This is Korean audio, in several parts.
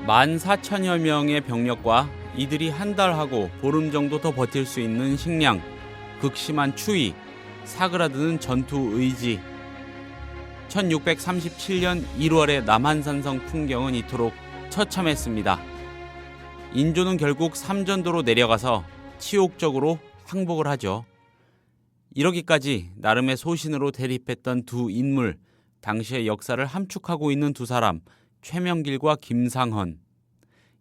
14,000여 명의 병력과 이들이 한 달하고 보름 정도 더 버틸 수 있는 식량, 극심한 추위, 사그라드는 전투 의지. 1637년 1월의 남한산성 풍경은 이토록 처참했습니다. 인조는 결국 삼전도로 내려가서 치욕적으로 항복을 하죠. 이러기까지 나름의 소신으로 대립했던 두 인물, 당시의 역사를 함축하고 있는 두 사람, 최명길과 김상헌.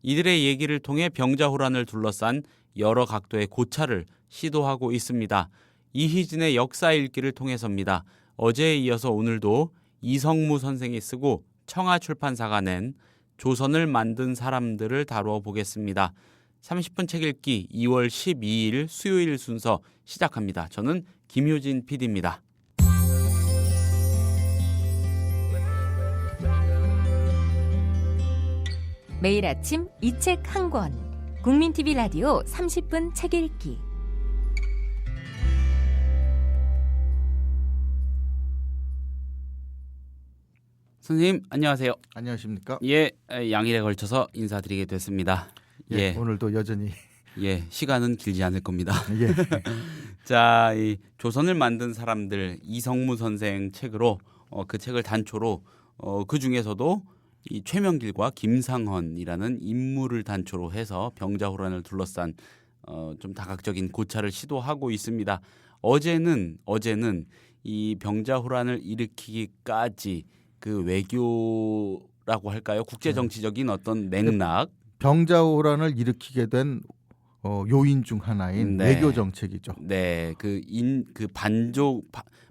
이들의 얘기를 통해 병자호란을 둘러싼 여러 각도의 고찰을 시도하고 있습니다. 이희진의 역사 읽기를 통해서입니다. 어제에 이어서 오늘도 이성무 선생이 쓰고 청하출판사가 낸 조선을 만든 사람들을 다루어 보겠습니다. 30분 책 읽기 2월 12일 수요일 순서 시작합니다. 저는 김효진 PD입니다. 매일 아침 이 책 한 권, 국민TV 라디오 30분 책 읽기. 선생님 안녕하세요. 안녕하십니까? 예, 양일에 걸쳐서 인사드리게 됐습니다. 예, 오늘도 여전히 시간은 길지 않을 겁니다. 예. 자, 이 조선을 만든 사람들 이성무 선생 책으로 그 책을 단초로 그 중에서도 이 최명길과 김상헌이라는 인물을 단초로 해서 병자호란을 둘러싼 좀 다각적인 고찰을 시도하고 있습니다. 어제는 이 병자호란을 일으키기까지 그 외교라고 할까요? 국제정치적인 어떤 맥락, 병자호란을 일으키게 된 요인 중 하나인 외교 정책이죠. 네,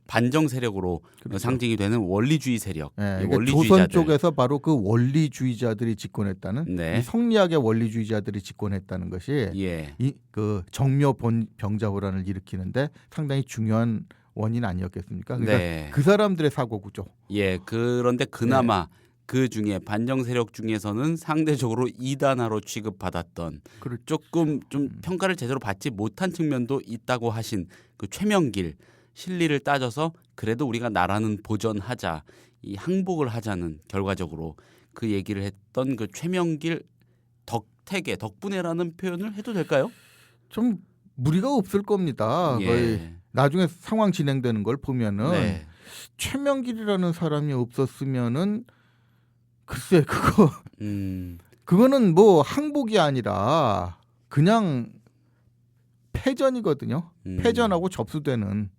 반정 세력으로 그렇죠. 상징이 되는 원리주의 세력. 그러니까 원리주의자들. 조선 쪽에서 바로 그 원리주의자들이 집권했다는 네. 이 성리학의 원리주의자들이 집권했다는 것이 그 정묘 병자호란을 일으키는데 상당히 중요한 원인 아니었겠습니까? 그러니까 그 사람들의 사고구조. 예, 그런데 그나마 그 중에 반정 세력 중에서는 상대적으로 이단화로 취급받았던 조금 좀 평가를 제대로 받지 못한 측면도 있다고 하신 그 최명길, 실리를 따져서 그래도 우리가 나라는 보전하자, 이 항복을 하자는 결과적으로 그 얘기를 했던 그 최명길 덕분에라는 표현을 해도 될까요? 좀 무리가 없을 겁니다. 거의 나중에 상황 진행되는 걸 보면은 최명길이라는 사람이 없었으면은 글쎄 그거는 뭐 항복이 아니라 그냥 패전이거든요. 패전하고 접수되는.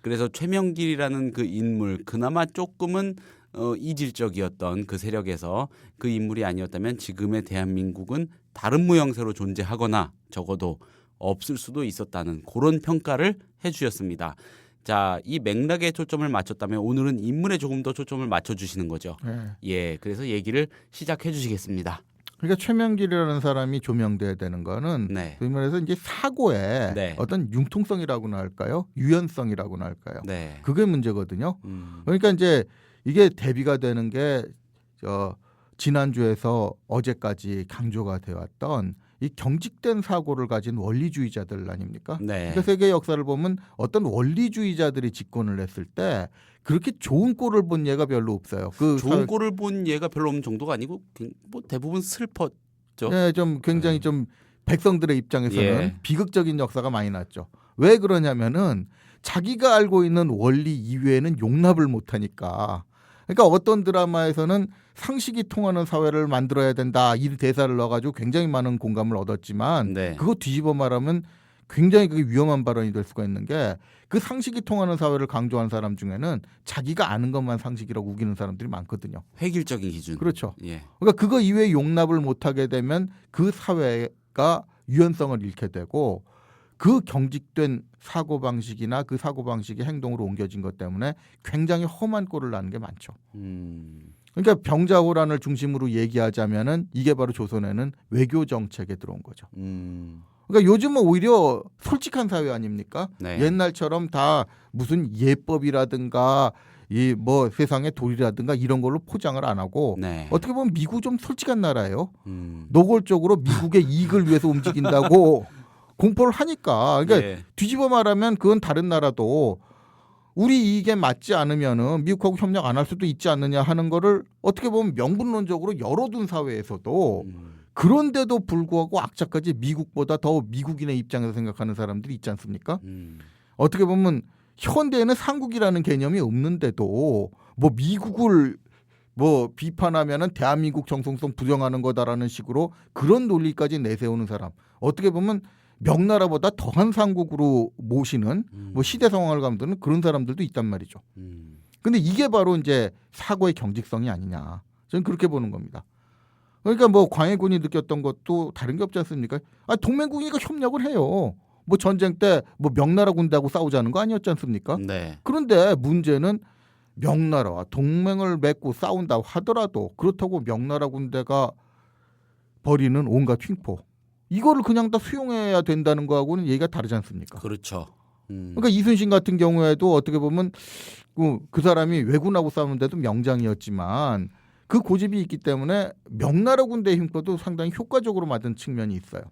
그래서 최명길이라는 그 인물 그나마 조금은 이질적이었던 그 세력에서 그 인물이 아니었다면 지금의 대한민국은 다른 모양새로 존재하거나 적어도 없을 수도 있었다는 그런 평가를 해주셨습니다. 자, 이 맥락에 초점을 맞췄다면 오늘은 인물에 조금 더 초점을 맞춰주시는 거죠. 예, 그래서 얘기를 시작해 주시겠습니다. 그러니까 최명길이라는 사람이 조명돼야 되는 거는 소위 말해서 이제 사고의 어떤 융통성이라고나 할까요? 유연성이라고나 할까요? 그게 문제거든요. 그러니까 이제 이게 대비가 되는 게 지난주에서 어제까지 강조가 되었던 이 경직된 사고를 가진 원리주의자들 아닙니까? 그러니까 세계 역사를 보면 어떤 원리주의자들이 집권을 했을 때 그렇게 좋은 꼴을 본 예가 별로 없어요. 좋은 꼴을 본 예가 별로 없는 정도가 아니고 뭐 대부분 슬펐죠. 네, 좀 굉장히 좀 백성들의 입장에서는 비극적인 역사가 많이 났죠. 왜 그러냐면은 자기가 알고 있는 원리 이외에는 용납을 못하니까. 그러니까 어떤 드라마에서는 상식이 통하는 사회를 만들어야 된다 이 대사를 넣어가지고 굉장히 많은 공감을 얻었지만 그거 뒤집어 말하면 굉장히 그게 위험한 발언이 될 수가 있는 게 그 상식이 통하는 사회를 강조한 사람 중에는 자기가 아는 것만 상식이라고 우기는 사람들이 많거든요. 획일적인 기준. 그렇죠. 그러니까 그거 이외에 용납을 못하게 되면 그 사회가 유연성을 잃게 되고 그 경직된 사고방식이나 그 사고방식이 행동으로 옮겨진 것 때문에 굉장히 험한 꼴을 나는 게 많죠. 그러니까 병자호란을 중심으로 얘기하자면은 이게 바로 조선에는 외교 정책에 들어온 거죠. 그러니까 요즘은 오히려 솔직한 사회 아닙니까? 옛날처럼 다 무슨 예법이라든가 이 뭐 세상의 도리라든가 이런 걸로 포장을 안 하고 어떻게 보면 미국 좀 솔직한 나라예요. 노골적으로 미국의 이익을 위해서 움직인다고 공포를 하니까. 그러니까 뒤집어 말하면 그건 다른 나라도 우리 이익에 맞지 않으면은 미국하고 협력 안 할 수도 있지 않느냐 하는 거를 어떻게 보면 명분론적으로 열어둔 사회에서도 그런데도 불구하고 악착같이 미국보다 더 미국인의 입장에서 생각하는 사람들이 있지 않습니까? 어떻게 보면 현대에는 상국이라는 개념이 없는데도 뭐 미국을 뭐 비판하면은 대한민국 정통성 부정하는 거다라는 식으로 그런 논리까지 내세우는 사람. 어떻게 보면 명나라보다 더한 상국으로 모시는 뭐 시대 상황을 감도는 그런 사람들도 있단 말이죠. 근데 이게 바로 이제 사고의 경직성이 아니냐. 저는 그렇게 보는 겁니다. 그러니까 뭐 광해군이 느꼈던 것도 다른 게 없지 않습니까? 동맹국이니까 협력을 해요. 뭐 전쟁 때 뭐 명나라 군대하고 싸우자는 거 아니었지 않습니까? 네. 그런데 문제는 명나라와 동맹을 맺고 싸운다고 하더라도 그렇다고 명나라 군대가 벌이는 온갖 횡포 이거를 그냥 다 수용해야 된다는 거하고는 얘기가 다르지 않습니까? 그렇죠. 그러니까 이순신 같은 경우에도 어떻게 보면 그 사람이 왜군하고 싸우는데도 명장이었지만 그 고집이 있기 때문에 명나라 군대의 횡포도 상당히 효과적으로 맞은 측면이 있어요.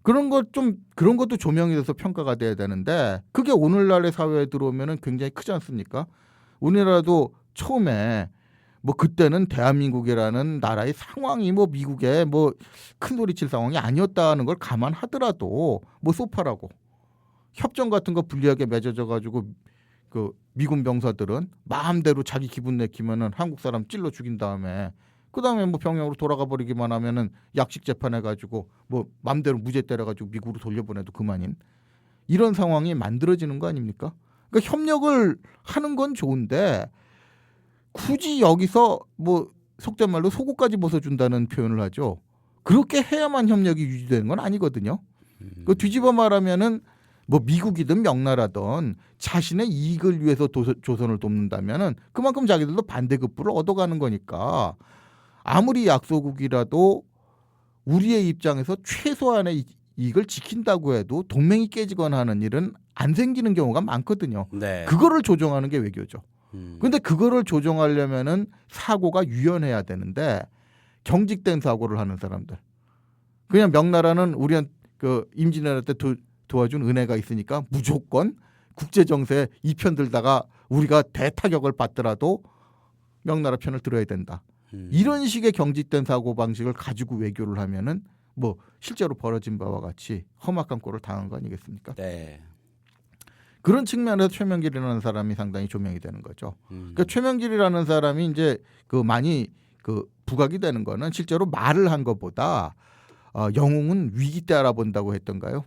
그런 것도 조명이 돼서 평가가 돼야 되는데 그게 오늘날의 사회에 들어오면은 굉장히 크지 않습니까? 우리나라도 처음에 뭐 그때는 대한민국이라는 나라의 상황이 뭐 미국에 뭐 큰 소리 칠 상황이 아니었다는 걸 감안하더라도 뭐 소파라고 협정 같은 거 불리하게 맺어져 가지고 그 미군 병사들은 마음대로 자기 기분 내키면은 한국 사람 찔러 죽인 다음에 그다음에 뭐 병영으로 돌아가 버리기만 하면은 약식 재판해 가지고 뭐 마음대로 무죄 때려 가지고 미국으로 돌려보내도 그만인 이런 상황이 만들어지는 거 아닙니까? 그러니까 협력을 하는 건 좋은데 굳이 여기서 뭐 속된 말로 속옷까지 벗어준다는 표현을 하죠. 그렇게 해야만 협력이 유지되는 건 아니거든요. 그 뒤집어 말하면은 뭐 미국이든 명나라든 자신의 이익을 위해서 조선을 돕는다면은 그만큼 자기들도 반대급부를 얻어가는 거니까 아무리 약소국이라도 우리의 입장에서 최소한의 이익을 지킨다고 해도 동맹이 깨지거나 하는 일은 안 생기는 경우가 많거든요. 네. 그거를 조정하는 게 외교죠. 그런데 그거를 조정하려면은 사고가 유연해야 되는데 경직된 사고를 하는 사람들. 그냥 명나라는 우리한 그 임진왜란 때 도와준 은혜가 있으니까 무조건 국제 정세에 이 편 들다가 우리가 대타격을 받더라도 명나라 편을 들어야 된다. 이런 식의 경직된 사고 방식을 가지고 외교를 하면은 뭐 실제로 벌어진 바와 같이 험악한 꼴을 당한 거 아니겠습니까? 네. 그런 측면에서 최명길이라는 사람이 상당히 조명이 되는 거죠. 그러니까 최명길이라는 사람이 이제 그 많이 그 부각이 되는 거는 실제로 말을 한 것보다 영웅은 위기 때 알아본다고 했던가요?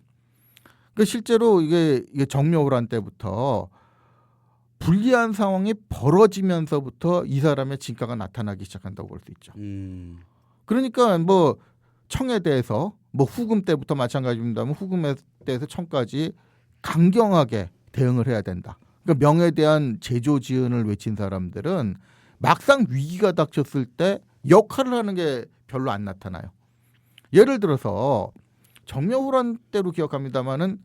그러니까 실제로 이게 정묘호란 때부터 불리한 상황이 벌어지면서부터 이 사람의 진가가 나타나기 시작한다고 볼 수 있죠. 그러니까 뭐 청에 대해서 뭐 후금 때부터 마찬가지입니다만 후금에 대해서 청까지 강경하게 대응을 해야 된다. 그러니까 명에 대한 제조지은을 외친 사람들은 막상 위기가 닥쳤을 때 역할을 하는 게 별로 안 나타나요. 예를 들어서 정묘호란 때로 기억합니다마는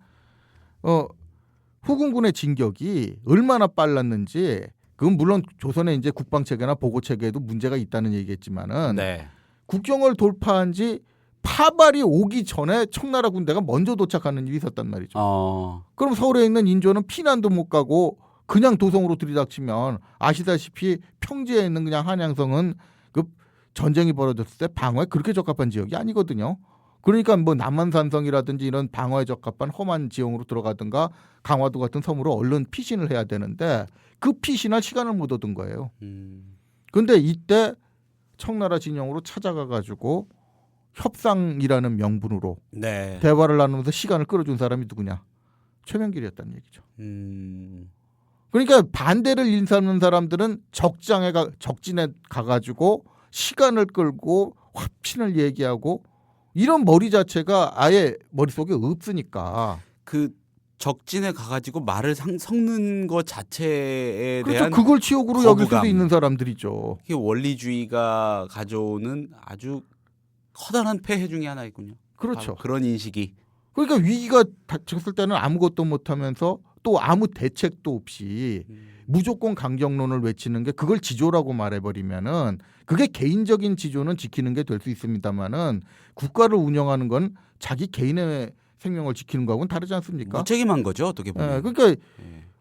후금군의 진격이 얼마나 빨랐는지 그건 물론 조선의 이제 국방 체계나 보고 체계에도 문제가 있다는 얘기겠지만은 네. 국경을 돌파한 지 파발이 오기 전에 청나라 군대가 먼저 도착하는 일이 있었단 말이죠. 그럼 서울에 있는 인조는 피난도 못 가고 그냥 도성으로 들이닥치면 아시다시피 평지에 있는 그냥 한양성은 그 전쟁이 벌어졌을 때 방어에 그렇게 적합한 지역이 아니거든요. 그러니까 뭐 남한산성이라든지 이런 방어에 적합한 험한 지형으로 들어가든가 강화도 같은 섬으로 얼른 피신을 해야 되는데 그 피신할 시간을 못 얻은 거예요. 그런데 이때 청나라 진영으로 찾아가 가지고 협상이라는 명분으로 네. 대화를 나누면서 시간을 끌어준 사람이 누구냐? 최명길이었다는 얘기죠. 그러니까 반대를 일삼는 사람들은 적진에 가가지고 시간을 끌고 화친을 얘기하고 이런 머리 자체가 아예 머릿속에 없으니까. 그 적진에 가가지고 말을 섞는 것 자체에 그렇죠. 대한 그걸 치욕으로 여길 수도 거부감. 있는 사람들이죠. 이게 원리주의가 가져오는 아주 커다란 폐해 중에 하나있군요. 그렇죠. 그런 인식이. 그러니까 위기가 닥쳤을 때는 아무것도 못하면서 또 아무 대책도 없이 무조건 강경론을 외치는 게 그걸 지조라고 말해버리면은 그게 개인적인 지조는 지키는 게 될 수 있습니다만은 국가를 운영하는 건 자기 개인의 생명을 지키는 거하고는 다르지 않습니까? 무책임한 거죠, 어떻게 보면. 그러니까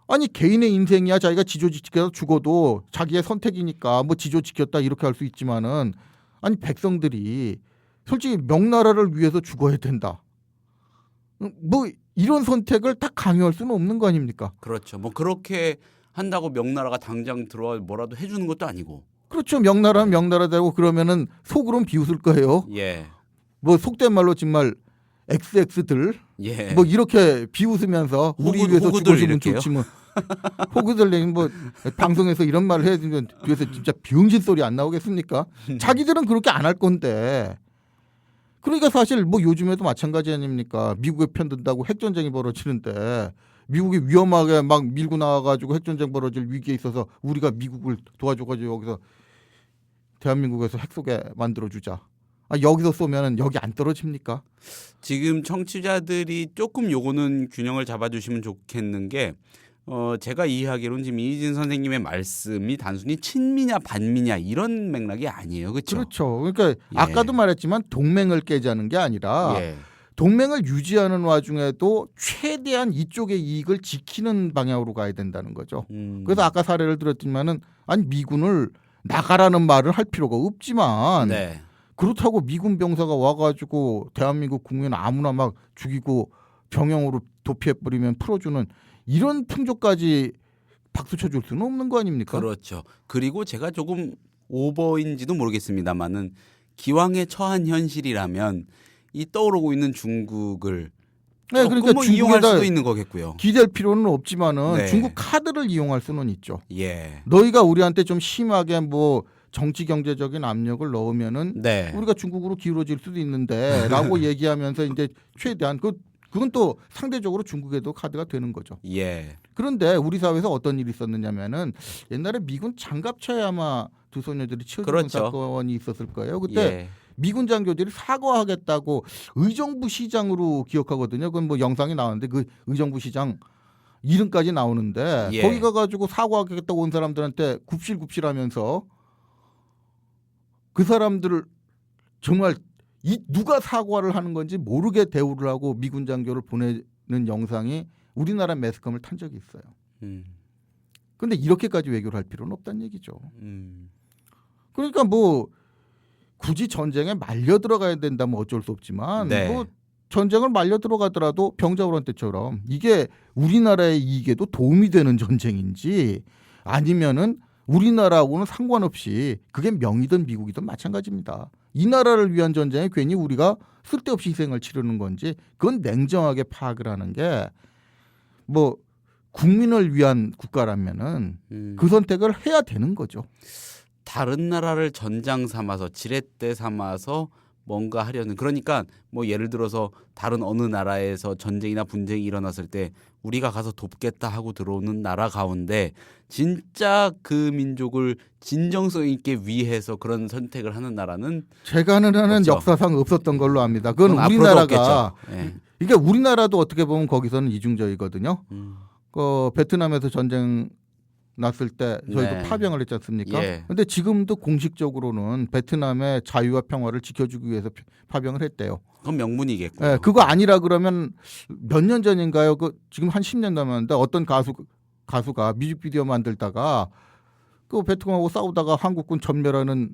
아니 개인의 인생이야 자기가 지조지켜서 죽어도 자기의 선택이니까 뭐 지조 지켰다 이렇게 할 수 있지만은 아니 백성들이 솔직히 명나라를 위해서 죽어야 된다. 뭐 이런 선택을 딱 강요할 수는 없는 거 아닙니까? 그렇죠. 뭐 그렇게 한다고 명나라가 당장 들어와 뭐라도 해주는 것도 아니고. 그렇죠. 명나라는 명나라대로 그러면은 속으로는 비웃을 거예요. 예. 뭐 속된 말로 정말 XX들 예. 뭐 이렇게 비웃으면서 우리 위해서 호구들 죽어주면 이렇게요? 좋지 뭐. 호구들 내는 뭐 방송에서 이런 말을 해야 되면 뒤에서 진짜 병신 소리 안 나오겠습니까? 자기들은 그렇게 안 할 건데. 그러니까 사실 뭐 요즘에도 마찬가지 아닙니까? 미국에 편든다고 핵전쟁이 벌어지는데 미국이 위험하게 막 밀고 나와가지고 핵전쟁 벌어질 위기에 있어서 우리가 미국을 도와줘가지고 여기서 대한민국에서 핵 쏘게 만들어주자. 아, 여기서 쏘면은 여기 안 떨어집니까? 지금 청취자들이 조금 요거는 균형을 잡아주시면 좋겠는 게 제가 이해하기로는 지금 이진 선생님의 말씀이 단순히 친미냐 반미냐 이런 맥락이 아니에요. 그렇죠? 그렇죠. 그러니까 예. 아까도 말했지만 동맹을 깨자는 게 아니라 예. 동맹을 유지하는 와중에도 최대한 이쪽의 이익을 지키는 방향으로 가야 된다는 거죠. 그래서 아까 사례를 들었지만은 아니 미군을 나가라는 말을 할 필요가 없지만 네. 그렇다고 미군 병사가 와가지고 대한민국 국민 아무나 막 죽이고 병영으로 도피해버리면 풀어주는 이런 풍조까지 박수 쳐줄 수는 없는 거 아닙니까? 그렇죠. 그리고 제가 조금 오버인지도 모르겠습니다만은 기왕에 처한 현실이라면 이 떠오르고 있는 중국을 네, 조금 그러니까 뭐 이용할 중국에다 수도 있는 거겠고요. 기댈 필요는 없지만은 네. 중국 카드를 이용할 수는 있죠. 예. 너희가 우리한테 좀 심하게 뭐 정치 경제적인 압력을 넣으면은 네. 우리가 중국으로 기울어질 수도 있는데라고 얘기하면서 이제 최대한 그건 또 상대적으로 중국에도 카드가 되는 거죠. 예. 그런데 우리 사회에서 어떤 일이 있었느냐면은 옛날에 미군 장갑차에 아마 두 소녀들이 치워주는 그렇죠. 사건이 있었을 거예요. 그때 예. 미군 장교들이 사과하겠다고 의정부 시장으로 기억하거든요. 그건 뭐 영상이 나오는데 그 의정부 시장 이름까지 나오는데 예. 거기 가가지고 사과하겠다고 온 사람들한테 굽실굽실하면서 그 사람들을 정말 누가 사과를 하는 건지 모르게 대우를 하고 미군 장교를 보내는 영상이 우리나라 매스컴을 탄 적이 있어요. 그런데 이렇게까지 외교를 할 필요는 없다는 얘기죠. 그러니까 뭐 굳이 전쟁에 말려 들어가야 된다면 어쩔 수 없지만 네. 뭐 전쟁을 말려 들어가더라도 병자호란 때처럼 이게 우리나라의 이익에도 도움이 되는 전쟁인지 아니면은 우리나라하고는 상관없이 그게 명이든 미국이든 마찬가지입니다. 이 나라를 위한 전쟁에 괜히 우리가 쓸데없이 희생을 치르는 건지 그건 냉정하게 파악을 하는 게 뭐 국민을 위한 국가라면은 그 선택을 해야 되는 거죠. 다른 나라를 전장 삼아서 지렛대 삼아서 뭔가 하려는 그러니까 뭐 예를 들어서 다른 어느 나라에서 전쟁이나 분쟁이 일어났을 때 우리가 가서 돕겠다 하고 들어오는 나라 가운데 진짜 그 민족을 진정성 있게 위해서 그런 선택을 하는 나라는 제가 아는 한은 없죠. 역사상 없었던 걸로 압니다. 그건 그건 앞으로도 우리나라가 없겠죠. 예. 이게 우리나라도 어떻게 보면 거기서는 이중적이거든요. 베트남에서 전쟁 났을 때 저희도 네. 파병을 했지 않습니까? 예. 근데 지금도 공식적으로는 베트남의 자유와 평화를 지켜주기 위해서 파병을 했대요. 그건 명분이겠고요. 예, 그거 아니라 그러면 몇 년 전인가요? 지금 한 10년 남았는데 어떤 가수가 뮤직비디오 만들다가 그 베트남하고 싸우다가 한국군 전멸하는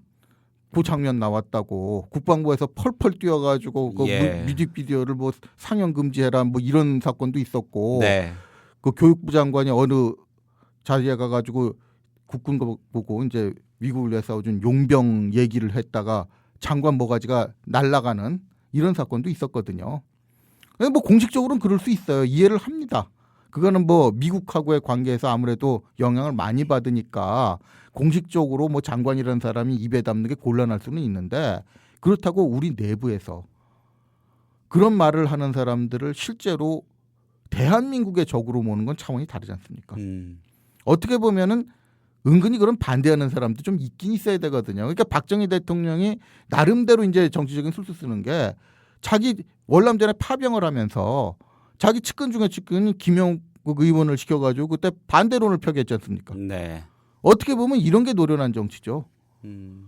그 장면 나왔다고 국방부에서 펄펄 뛰어가지고 그 예. 뮤직비디오를 뭐 상영 금지해라 뭐 이런 사건도 있었고 네. 그 교육부 장관이 어느 자리에 가가지고 국군 거 보고 이제 미국을 위해 싸워준 용병 얘기를 했다가 장관 모가지가 날아가는 이런 사건도 있었거든요. 뭐 공식적으로는 그럴 수 있어요. 이해를 합니다. 그거는 뭐 미국하고의 관계에서 아무래도 영향을 많이 받으니까 공식적으로 뭐 장관이라는 사람이 입에 담는 게 곤란할 수는 있는데 그렇다고 우리 내부에서 그런 말을 하는 사람들을 실제로 대한민국의 적으로 모는 건 차원이 다르지 않습니까? 어떻게 보면은 은근히 그런 반대하는 사람도 좀 있긴 있어야 되거든요. 그러니까 박정희 대통령이 나름대로 이제 정치적인 술수 쓰는 게 자기 월남전에 파병을 하면서 자기 측근 중에 측근이 김영국 의원을 시켜가지고 그때 반대론을 펴겠지 않습니까? 네. 어떻게 보면 이런 게 노련한 정치죠.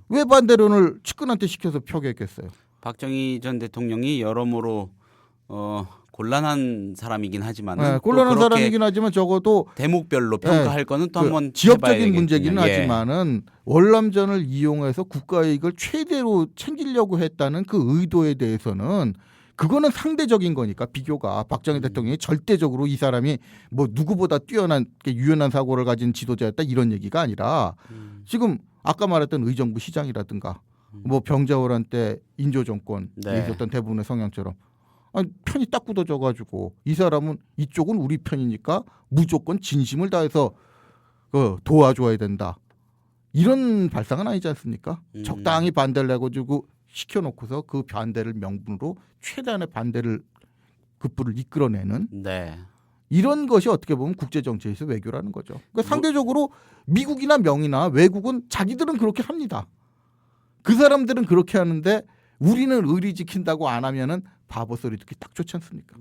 왜 반대론을 측근한테 시켜서 펴겠겠어요? 박정희 전 대통령이 여러모로 곤란한 사람이긴 하지만 네, 곤란한 사람이긴 하지만 적어도 대목별로 평가할 거는 또 한번 지역적인 문제기는 해봐야겠군요. 하지만은 월남전을 이용해서 국가 이익을 최대로 챙기려고 했다는 그 의도에 대해서는 그거는 상대적인 거니까 비교가 박정희 대통령이 절대적으로 이 사람이 뭐 누구보다 뛰어난 유연한 사고를 가진 지도자였다 이런 얘기가 아니라 지금 아까 말했던 의정부 시장이라든가 뭐 병자호란 때 인조 정권에 네. 있었던 대부분의 성향처럼 아니, 편이 딱 굳어져가지고 이 사람은 이쪽은 우리 편이니까 무조건 진심을 다해서 도와줘야 된다. 이런 발상은 아니지 않습니까? 적당히 반대를 해가지고 시켜놓고서 그 반대를 명분으로 최대한의 반대를 급부를 이끌어내는 네. 이런 것이 어떻게 보면 국제정치에서 외교라는 거죠. 그러니까 상대적으로 미국이나 명이나 외국은 자기들은 그렇게 합니다. 그 사람들은 그렇게 하는데 우리는 의리 지킨다고 안 하면은 바보 소리 듣기 딱 좋지 않습니까?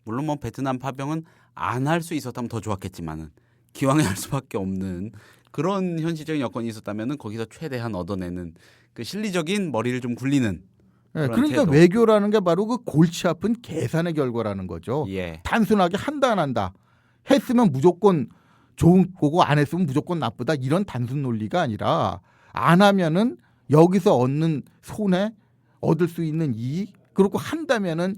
물론 뭐 베트남 파병은 안 할 수 있었다면 더 좋았겠지만은 기왕에 할 수밖에 없는 그런 현실적인 여건이 있었다면은 거기서 최대한 얻어내는 그 실리적인 머리를 좀 굴리는 네, 그런 그러니까 태도. 외교라는 게 바로 그 골치 아픈 계산의 결과라는 거죠. 예. 단순하게 한다 안 한다. 했으면 무조건 좋은 거고 안 했으면 무조건 나쁘다. 이런 단순 논리가 아니라 안 하면은 여기서 얻는 손해, 얻을 수 있는 이익, 그리고 한다면은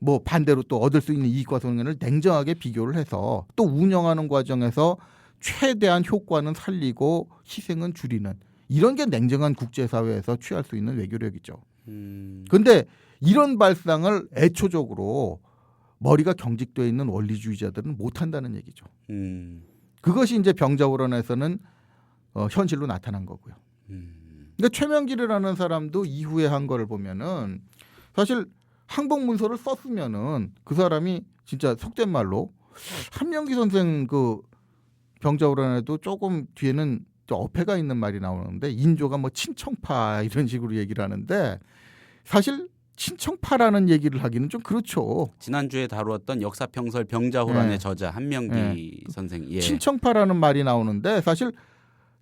뭐 반대로 또 얻을 수 있는 이익과 손해를 냉정하게 비교를 해서 또 운영하는 과정에서 최대한 효과는 살리고 희생은 줄이는 이런 게 냉정한 국제사회에서 취할 수 있는 외교력이죠. 그런데 이런 발상을 애초적으로 머리가 경직되어 있는 원리주의자들은 못한다는 얘기죠. 그것이 이제 병자호론에서는 현실로 나타난 거고요. 그러니까 최명길이라는 사람도 이후에 한 거를 보면은 사실 항복문서를 썼으면은 그 사람이 진짜 속된 말로 한명기 선생 그 병자호론에도 조금 뒤에는 어폐가 있는 말이 나오는데 인조가 뭐 친청파 이런 식으로 얘기를 하는데 사실 친청파라는 얘기를 하기는 좀 그렇죠. 지난주에 다루었던 역사평설 병자호란의 네. 저자 한명기 선생. 예. 친청파라는 말이 나오는데 사실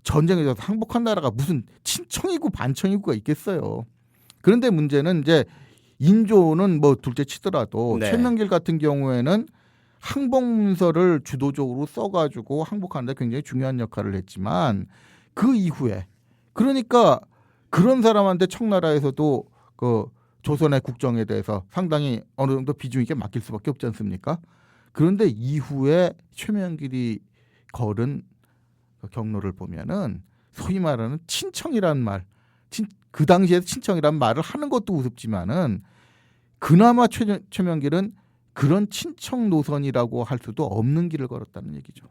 전쟁에서 항복한 나라가 무슨 친청이고 반청이고가 있겠어요. 그런데 문제는 이제 인조는 뭐 둘째 치더라도 네. 최명길 같은 경우에는 항복문서를 주도적으로 써가지고 항복하는데 굉장히 중요한 역할을 했지만 그 이후에 그러니까 그런 사람한테 청나라에서도 그 조선의 국정에 대해서 상당히 어느 정도 비중 있게 맡길 수밖에 없지 않습니까? 그런데 이후에 최명길이 걸은 그 경로를 보면은 소위 말하는 친청이라는 말, 그 당시에 친청이라는 말을 하는 것도 우습지만은 그나마 최명길은 그런 친청 노선이라고 할 수도 없는 길을 걸었다는 얘기죠.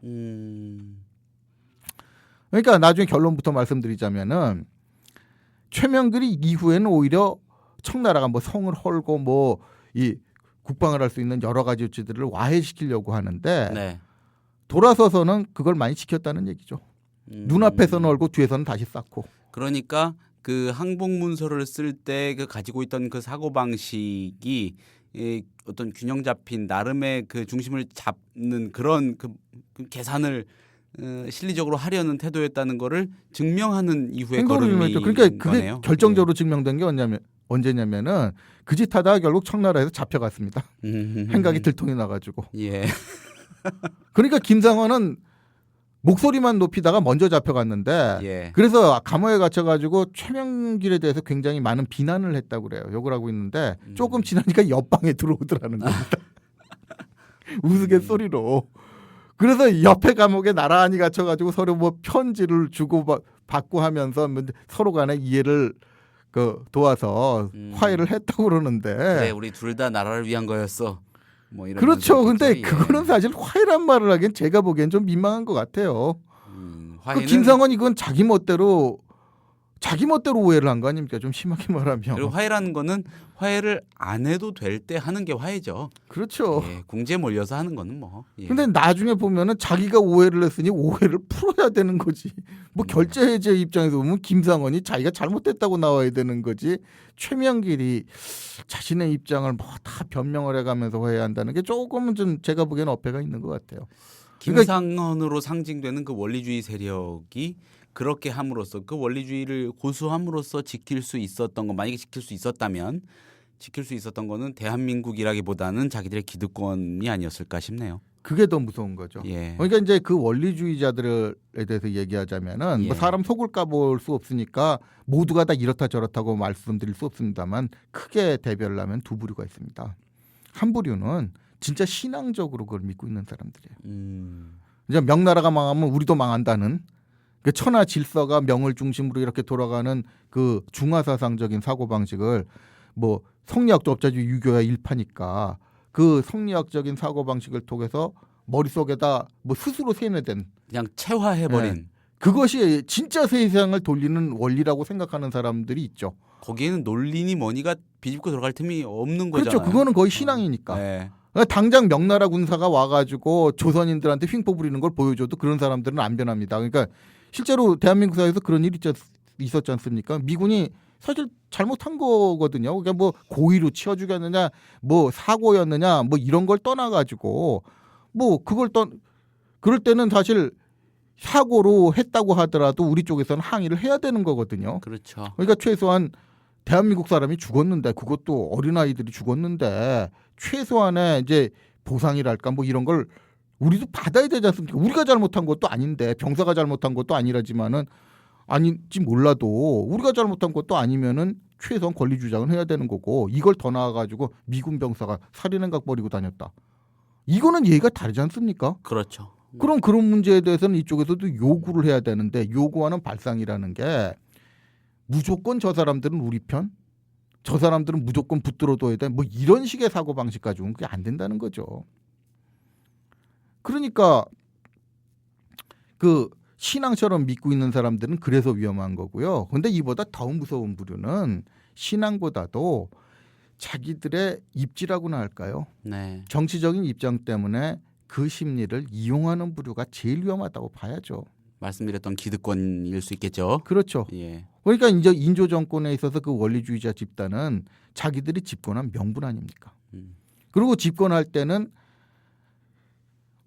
그러니까 나중에 결론부터 말씀드리자면은 최명길이 이후에는 오히려 청나라가 뭐 성을 헐고 뭐 이 국방을 할 수 있는 여러 가지 조치들을 와해시키려고 하는데 네. 돌아서서는 그걸 많이 지켰다는 얘기죠. 눈앞에서는 헐고 뒤에서는 다시 쌓고. 그러니까 그 항복문서를 쓸 때 그 가지고 있던 그 사고 방식이 어떤 균형 잡힌 나름의 그 중심을 잡는 그런 그 계산을 실리적으로 하려는 태도였다는 거를 증명하는 이후의 걸음이 그러니까 그게 거네요. 결정적으로 증명된 게 언제냐면은 그 짓 하다가 결국 청나라에서 잡혀갔습니다. 행각이 들통이 나가지고. 예. 그러니까 김상헌은 목소리만 높이다가 먼저 잡혀갔는데 예. 그래서 감옥에 갇혀가지고 최명길에 대해서 굉장히 많은 비난을 했다고 그래요. 욕을 하고 있는데 조금 지나니까 옆방에 들어오더라는 겁니다. 우스갯소리로. 그래서 옆에 감옥에 나란히 갇혀가지고 서로 뭐 편지를 주고 받고 하면서 서로 간에 이해를 그 도와서 화해를 했다고 그러는데. 그래, 우리 둘 다 나라를 위한 거였어. 뭐 이런. 그렇죠. 근데 예. 그거는 사실 화해란 말을 하기엔 제가 보기엔 좀 민망한 것 같아요. 화해는 그 김상헌이 그건 자기 멋대로 오해를 한 거 아닙니까? 좀 심하게 말하면. 그리고 화해라는 거는 화해를 안 해도 될 때 하는 게 화해죠. 그렇죠. 예, 궁지에 몰려서 하는 거는 뭐. 예. 근데 나중에 보면은 자기가 오해를 했으니 오해를 풀어야 되는 거지. 뭐 결제 해제 입장에서 보면 김상헌이 자기가 잘못됐다고 나와야 되는 거지. 최명길이 자신의 입장을 뭐 다 변명을 해가면서 화해한다는 게 조금은 좀 제가 보기에는 어폐가 있는 것 같아요. 김상헌으로 상징되는 그 원리주의 세력이 그렇게 함으로써 그 원리주의를 고수함으로써 지킬 수 있었던 것, 만약에 지킬 수 있었다면 지킬 수 있었던 거는 대한민국이라기보다는 자기들의 기득권이 아니었을까 싶네요. 그게 더 무서운 거죠. 예. 그러니까 이제 그 원리주의자들에 대해서 얘기하자면은 예. 뭐 사람 속을 까볼 수 없으니까 모두가 다 이렇다 저렇다고 말씀드릴 수 없습니다만 크게 대별을 하면 두 부류가 있습니다. 한 부류는 진짜 신앙적으로 그걸 믿고 있는 사람들이에요. 이제 명나라가 망하면 우리도 망한다는 그 천하 질서가 명을 중심으로 이렇게 돌아가는 그 중화사상적인 사고방식을 뭐 성리학도 업자주 유교야 일파니까 그 성리학적인 사고방식을 통해서 머릿속에다 뭐 스스로 세뇌된 그냥 체화해버린. 네. 그것이 진짜 세상을 돌리는 원리라고 생각하는 사람들이 있죠. 거기에는 논리니 뭐니가 비집고 들어갈 틈이 없는 그렇죠. 거잖아요. 그거는 거의 신앙이니까. 네. 그러니까 당장 명나라 군사가 와가지고 조선인들한테 횡포 부리는 걸 보여줘도 그런 사람들은 안 변합니다. 그러니까 실제로 대한민국 사회에서 그런 일이 있었지 않습니까? 미군이 사실 잘못한 거거든요. 그러니까 뭐 고의로 치어 죽였느냐, 뭐 사고였느냐, 뭐 이런 걸 떠나가지고 뭐 그럴 때는 사실 사고로 했다고 하더라도 우리 쪽에서는 항의를 해야 되는 거거든요. 그렇죠. 그러니까 최소한 대한민국 사람이 죽었는데 그것도 어린아이들이 죽었는데 최소한의 이제 보상이랄까 뭐 이런 걸 우리도 받아야 되지 않습니까? 우리가 잘못한 것도 아닌데 병사가 잘못한 것도 아니라지만은 아닌지 몰라도 우리가 잘못한 것도 아니면은 최소한 권리 주장은 해야 되는 거고 이걸 더 나아가지고 미군 병사가 살인행각 벌이고 다녔다. 이거는 예의가 다르지 않습니까? 그렇죠. 그럼 그런 문제에 대해서는 이쪽에서도 요구를 해야 되는데 요구하는 발상이라는 게 무조건 저 사람들은 우리 편, 저 사람들은 무조건 붙들어둬야 돼. 뭐 이런 식의 사고 방식 가지고는 그게 안 된다는 거죠. 그러니까 그 신앙처럼 믿고 있는 사람들은 그래서 위험한 거고요. 그런데 이보다 더 무서운 부류는 신앙보다도 자기들의 입지라고나 할까요? 네. 정치적인 입장 때문에 그 심리를 이용하는 부류가 제일 위험하다고 봐야죠. 말씀드렸던 기득권일 수 있겠죠. 그렇죠. 예. 그러니까 이제 인조 정권에 있어서 그 원리주의자 집단은 자기들이 집권한 명분 아닙니까? 그리고 집권할 때는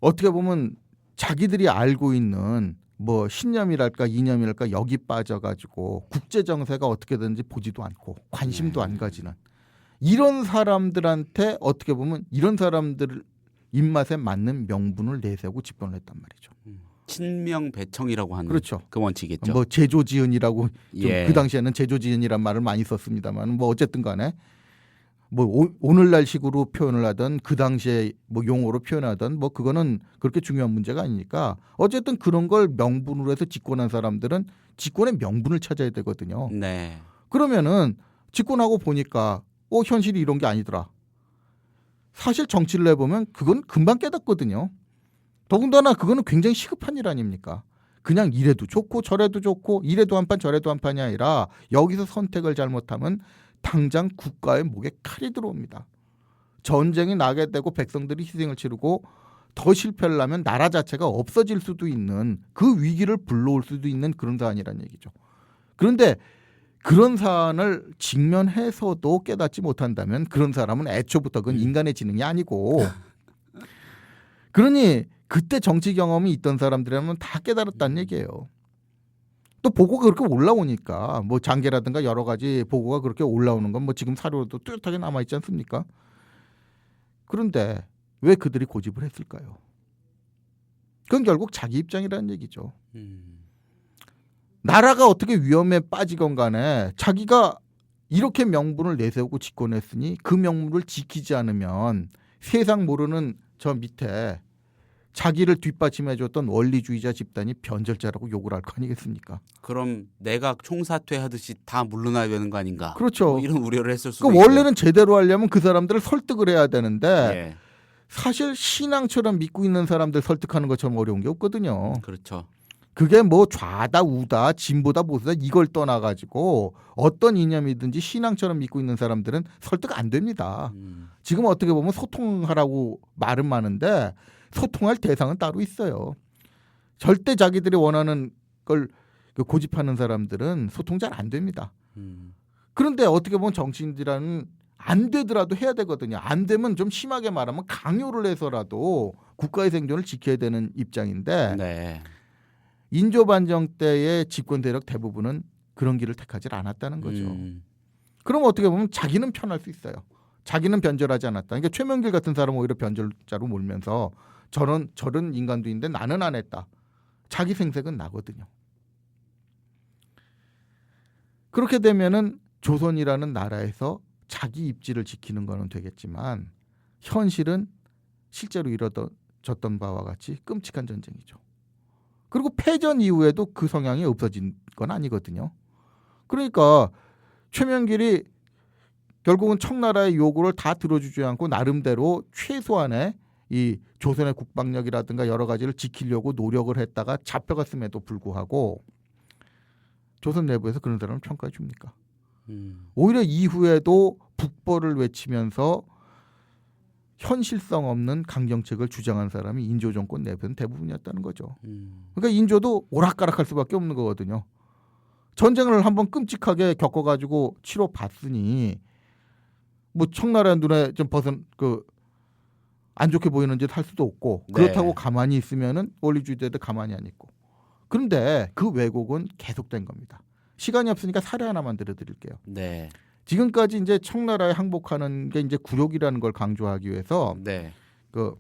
어떻게 보면 자기들이 알고 있는 뭐 신념이랄까 이념이랄까 여기 빠져가지고 국제 정세가 어떻게든지 보지도 않고 관심도 안 가지는 이런 사람들한테 어떻게 보면 이런 사람들 입맛에 맞는 명분을 내세우고 집권을 했단 말이죠. 친명배청이라고 하는 그렇죠. 그 원칙이겠죠. 뭐 제조지은이라고 예. 그 당시에는 제조지은이란 말을 많이 썼습니다만 뭐 어쨌든 간에 뭐 오늘날 식으로 표현을 하던 그 당시에 뭐 용어로 표현하던 뭐 그거는 그렇게 중요한 문제가 아니니까 어쨌든 그런 걸 명분으로 해서 집권한 사람들은 집권의 명분을 찾아야 되거든요. 네. 그러면은 집권하고 보니까 현실이 이런 게 아니더라. 사실 정치를 해보면 그건 금방 깨닫거든요. 더군다나 그거는 굉장히 시급한 일 아닙니까? 그냥 이래도 좋고 저래도 좋고 이래도 한 판 저래도 한 판이 아니라 여기서 선택을 잘못하면 당장 국가의 목에 칼이 들어옵니다. 전쟁이 나게 되고 백성들이 희생을 치르고 더 실패를 하면 나라 자체가 없어질 수도 있는 그 위기를 불러올 수도 있는 그런 사안이라는 얘기죠. 그런데 그런 사안을 직면해서도 깨닫지 못한다면 그런 사람은 애초부터 그건 인간의 지능이 아니고 그러니 그때 정치 경험이 있던 사람들이라면 다 깨달았다는 얘기예요. 또 보고가 그렇게 올라오니까 뭐 장계라든가 여러 가지 보고가 그렇게 올라오는 건 뭐 지금 사료도 뚜렷하게 남아있지 않습니까? 그런데 왜 그들이 고집을 했을까요? 그건 결국 자기 입장이라는 얘기죠. 나라가 어떻게 위험에 빠지건 간에 자기가 이렇게 명분을 내세우고 집권했으니 그 명분을 지키지 않으면 세상 모르는 저 밑에 자기를 뒷받침해줬던 원리주의자 집단이 변절자라고 욕을 할 거 아니겠습니까? 그럼 내가 총사퇴하듯이 다 물러나야 되는 거 아닌가? 그렇죠. 뭐 이런 우려를 했을 수도 그러니까 있고요. 원래는 제대로 하려면 그 사람들을 설득을 해야 되는데 예. 사실 신앙처럼 믿고 있는 사람들 설득하는 것처럼 어려운 게 없거든요. 그렇죠. 그게 뭐 좌다 우다 진보다 보수다 이걸 떠나가지고 어떤 이념이든지 신앙처럼 믿고 있는 사람들은 설득 안 됩니다. 지금 어떻게 보면 소통하라고 말은 많은데 소통할 대상은 따로 있어요. 절대 자기들이 원하는 걸 고집하는 사람들은 소통 잘 안 됩니다. 그런데 어떻게 보면 정치인들은 안 되더라도 해야 되거든요. 안 되면 좀 심하게 말하면 강요를 해서라도 국가의 생존을 지켜야 되는 입장인데 네. 인조 반정 때의 집권 세력 대부분은 그런 길을 택하지 않았다는 거죠. 그럼 어떻게 보면 자기는 편할 수 있어요. 자기는 변절하지 않았다. 그러니까 최명길 같은 사람은 오히려 변절자로 몰면서 저런 인간도 있는데 나는 안 했다. 자기 생색은 나거든요. 그렇게 되면은 조선이라는 나라에서 자기 입지를 지키는 거는 되겠지만 현실은 실제로 이뤄졌던 바와 같이 끔찍한 전쟁이죠. 그리고 패전 이후에도 그 성향이 없어진 건 아니거든요. 그러니까 최명길이 결국은 청나라의 요구를 다 들어주지 않고 나름대로 최소한의 이 조선의 국방력이라든가 여러 가지를 지키려고 노력을 했다가 잡혀갔음에도 불구하고 조선 내부에서 그런 사람을 평가해 줍니까? 오히려 이후에도 북벌을 외치면서 현실성 없는 강경책을 주장한 사람이 인조 정권 내부는 대부분이었다는 거죠. 그러니까 인조도 오락가락할 수밖에 없는 거거든요. 전쟁을 한번 끔찍하게 겪어가지고 치러봤으니 뭐 청나라 눈에 좀 안 좋게 보이는 짓 할 수도 없고 그렇다고 가만히 있으면은 원리주의자들 가만히 안 있고. 그런데 그 왜곡은 계속된 겁니다. 시간이 없으니까 사례 하나만 들어드릴게요. 네. 지금까지 이제 청나라에 항복하는 게 이제 굴욕이라는 걸 강조하기 위해서 네. 그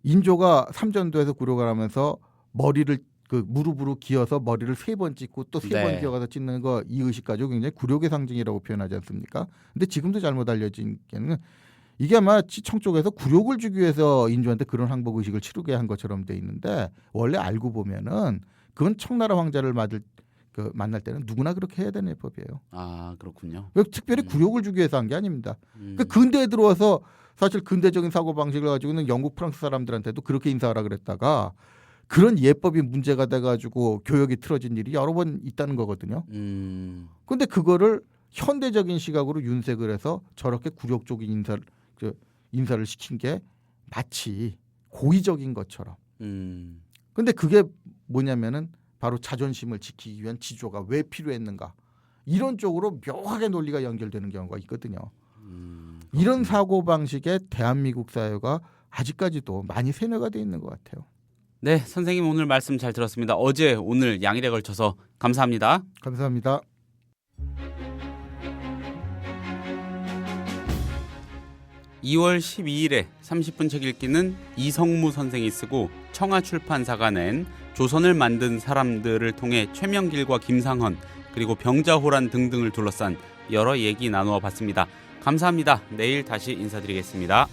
인조가 삼전도에서 굴욕을 하면서 머리를 그 무릎으로 기어서 머리를 3번 찢고 또 3번 기어가서 찢는 거 이 의식 가지고 굉장히 굴욕의 상징이라고 표현하지 않습니까? 근데 지금도 잘못 알려진 게는 이게 아마 청 쪽에서 굴욕을 주기 위해서 인조한테 그런 항복 의식을 치르게 한 것처럼 돼 있는데 원래 알고 보면은 그건 청나라 황자를 만날 때는 누구나 그렇게 해야 되는 해법이에요. 아, 그렇군요. 특별히 굴욕을 주기 위해서 한 게 아닙니다. 그러니까 근대에 들어와서 사실 근대적인 사고 방식을 가지고는 영국, 프랑스 사람들한테도 그렇게 인사하라 그랬다가 그런 예법이 문제가 돼가지고 교역이 틀어진 일이 여러 번 있다는 거거든요. 그런데 그거를 현대적인 시각으로 윤색을 해서 저렇게 굴욕적인 인사를 시킨 게 마치 고의적인 것처럼. 그런데 그게 뭐냐면은 바로 자존심을 지키기 위한 지조가 왜 필요했는가 이런 쪽으로 묘하게 논리가 연결되는 경우가 있거든요. 이런 사고방식의 대한민국 사회가 아직까지도 많이 세뇌가 돼 있는 것 같아요. 네, 선생님 오늘 말씀 잘 들었습니다. 어제 오늘 양일에 걸쳐서 감사합니다. 감사합니다. (2월 12일에) 30분 책 읽기는 이성무 선생이 쓰고 청아출판사가 낸 조선을 만든 사람들을 통해 최명길과 김상헌 그리고 병자호란 등등을 둘러싼 여러 얘기 나누어 봤습니다. 감사합니다. 내일 다시 인사드리겠습니다.